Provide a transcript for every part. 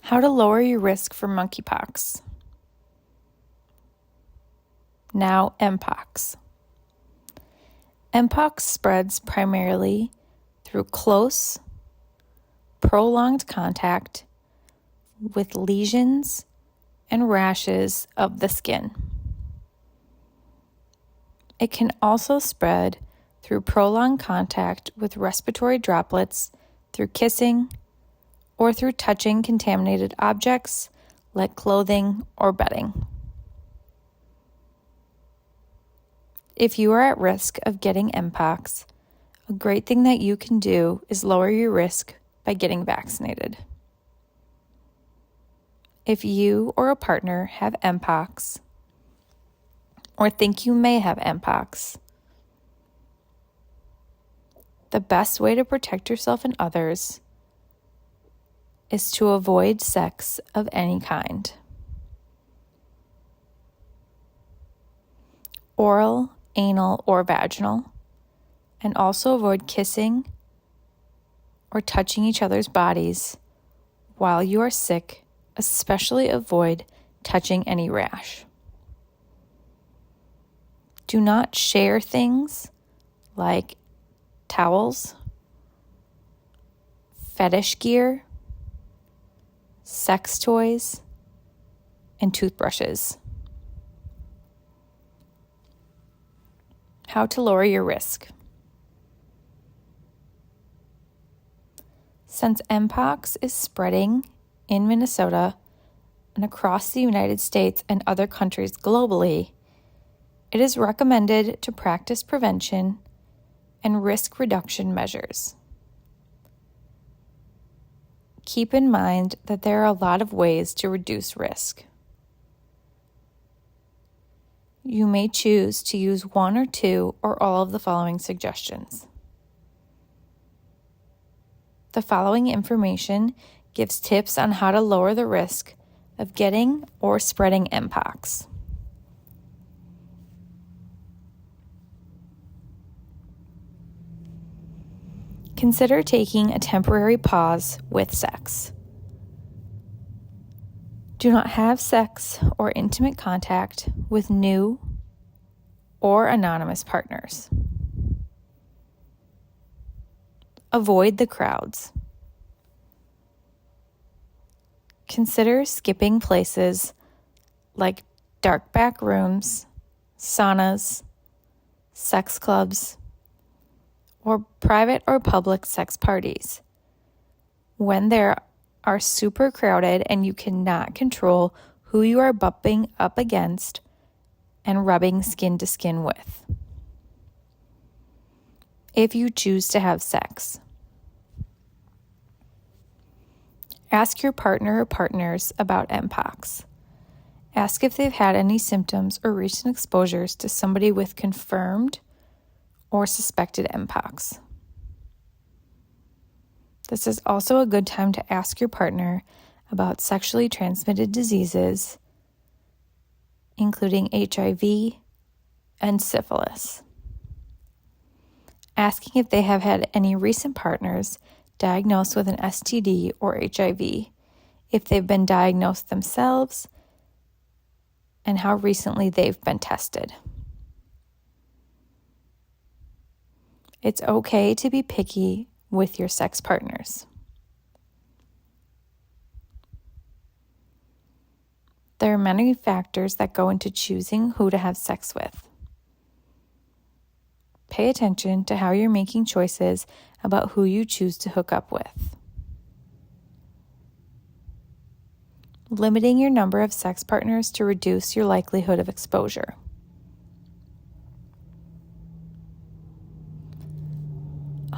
How to lower your risk for monkeypox. Now, Mpox. Mpox spreads primarily through close, prolonged contact with lesions and rashes of the skin. It can also spread through prolonged contact with respiratory droplets through kissing or through touching contaminated objects like clothing or bedding. If you are at risk of getting Mpox, a great thing that you can do is lower your risk by getting vaccinated. If you or a partner have Mpox, or think you may have Mpox, the best way to protect yourself and others is to avoid sex of any kind. Oral, anal, or vaginal, and also avoid kissing or touching each other's bodies while you are sick, especially avoid touching any rash. Do not share things like towels, fetish gear, sex toys, and toothbrushes. How to lower your risk. Since Mpox is spreading in Minnesota and across the United States and other countries globally, it is recommended to practice prevention and risk reduction measures. Keep in mind that there are a lot of ways to reduce risk. You may choose to use one or two or all of the following suggestions. The following information gives tips on how to lower the risk of getting or spreading Mpox. Consider taking a temporary pause with sex. Do not have sex or intimate contact with new or anonymous partners. Avoid the crowds. Consider skipping places like dark back rooms, saunas, sex clubs, or private or public sex parties when there are super crowded and you cannot control who you are bumping up against and rubbing skin to skin with. If you choose to have sex, ask your partner or partners about Mpox. Ask if they've had any symptoms or recent exposures to somebody with confirmed or suspected Mpox. This is also a good time to ask your partner about sexually transmitted diseases, including HIV and syphilis. Asking if they have had any recent partners diagnosed with an STD or HIV, if they've been diagnosed themselves, and how recently they've been tested. It's okay to be picky with your sex partners. There are many factors that go into choosing who to have sex with. Pay attention to how you're making choices about who you choose to hook up with. Limiting your number of sex partners to reduce your likelihood of exposure.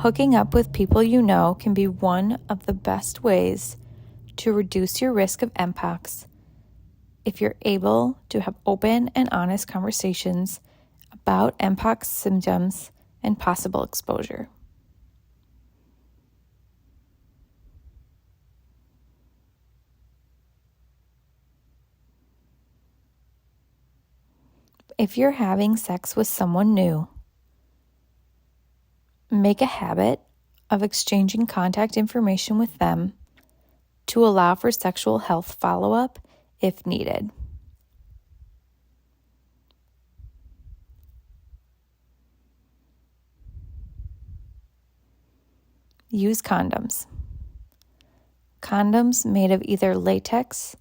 Hooking up with people you know can be one of the best ways to reduce your risk of Mpox if you're able to have open and honest conversations about Mpox symptoms and possible exposure. If you're having sex with someone new, make a habit of exchanging contact information with them to allow for sexual health follow-up if needed. Use condoms. Condoms made of either latex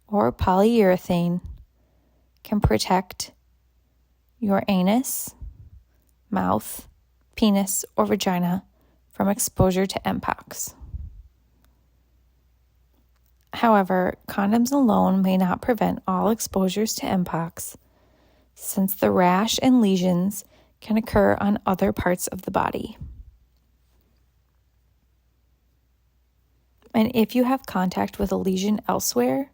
or polyurethane can protect your anus, mouth, penis, or vagina from exposure to Mpox. However, condoms alone may not prevent all exposures to Mpox, since the rash and lesions can occur on other parts of the body. And if you have contact with a lesion elsewhere,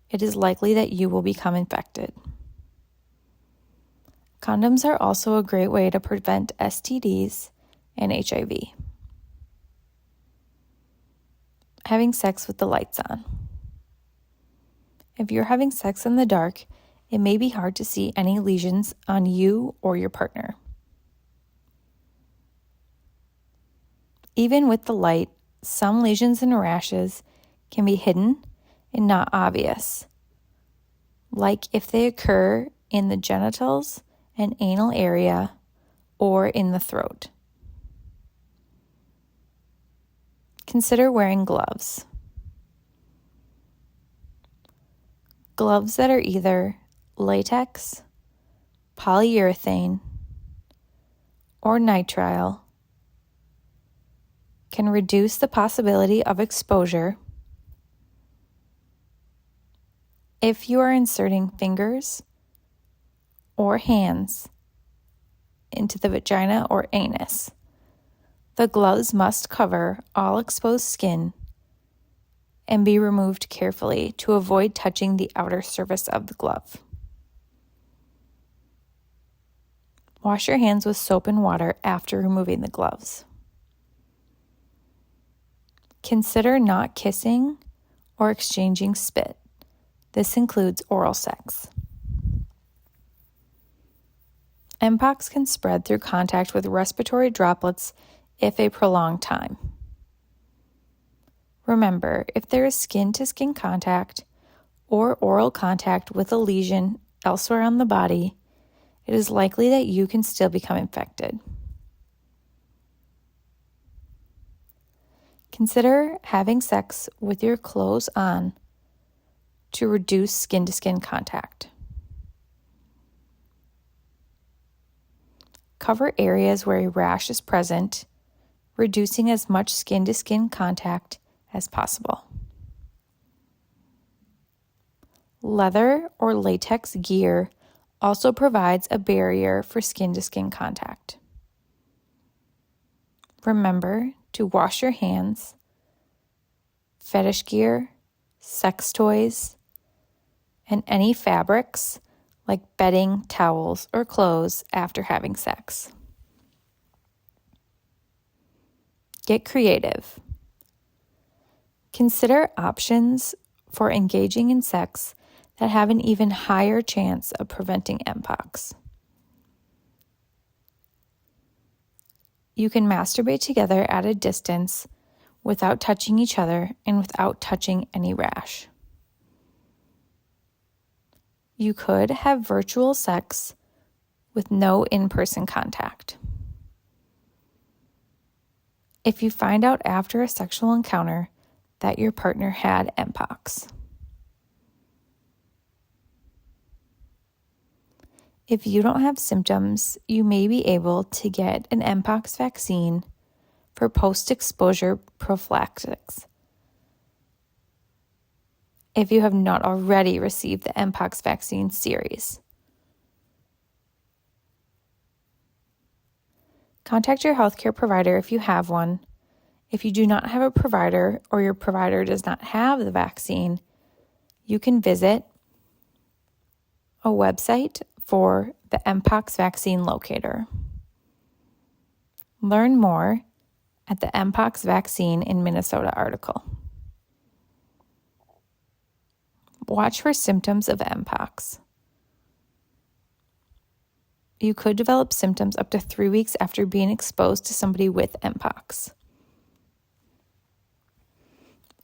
it is likely that you will become infected. Condoms are also a great way to prevent STDs and HIV. Having sex with the lights on. If you're having sex in the dark, it may be hard to see any lesions on you or your partner. Even with the light, some lesions and rashes can be hidden and not obvious, like if they occur in the genitals and anal area or in the throat. Consider wearing gloves. Gloves that are either latex, polyurethane, or nitrile can reduce the possibility of exposure if you are inserting fingers or hands into the vagina or anus. The gloves must cover all exposed skin and be removed carefully to avoid touching the outer surface of the glove. Wash your hands with soap and water after removing the gloves. Consider not kissing or exchanging spit. This includes oral sex. Mpox can spread through contact with respiratory droplets if a prolonged time. Remember, if there is skin-to-skin contact or oral contact with a lesion elsewhere on the body, it is likely that you can still become infected. Consider having sex with your clothes on to reduce skin-to-skin contact. Cover areas where a rash is present, reducing as much skin-to-skin contact as possible. Leather or latex gear also provides a barrier for skin-to-skin contact. Remember to wash your hands, fetish gear, sex toys, and any fabrics like bedding, towels, or clothes after having sex. Get creative. Consider options for engaging in sex that have an even higher chance of preventing Mpox. You can masturbate together at a distance without touching each other and without touching any rash. You could have virtual sex with no in-person contact. If you find out after a sexual encounter that your partner had Mpox. If you don't have symptoms, you may be able to get an Mpox vaccine for post-exposure prophylaxis. If you have not already received the Mpox vaccine series. Contact your healthcare provider if you have one. If you do not have a provider or your provider does not have the vaccine, you can visit a website for the Mpox vaccine locator. Learn more at the Mpox Vaccine in Minnesota article. Watch for symptoms of Mpox. You could develop symptoms up to 3 weeks after being exposed to somebody with Mpox.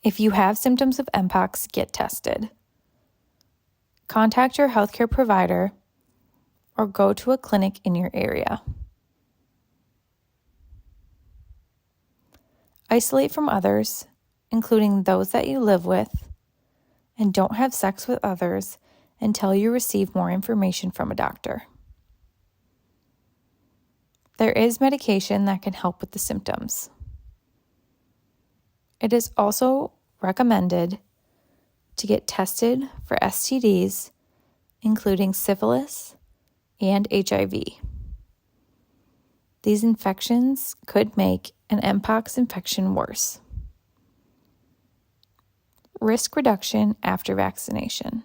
If you have symptoms of Mpox, get tested. Contact your healthcare provider or go to a clinic in your area. Isolate from others, including those that you live with, and don't have sex with others until you receive more information from a doctor. There is medication that can help with the symptoms. It is also recommended to get tested for STDs, including syphilis and HIV. These infections could make an Mpox infection worse. Risk reduction after vaccination.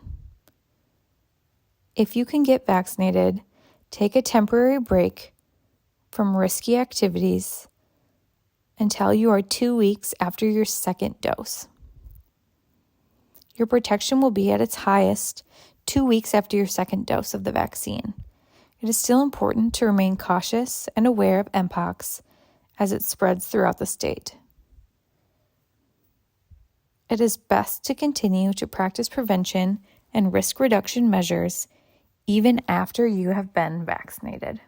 If you can get vaccinated, take a temporary break from risky activities until you are 2 weeks after your second dose. Your protection will be at its highest 2 weeks after your second dose of the vaccine. It is still important to remain cautious and aware of Mpox as it spreads throughout the state. It is best to continue to practice prevention and risk reduction measures even after you have been vaccinated.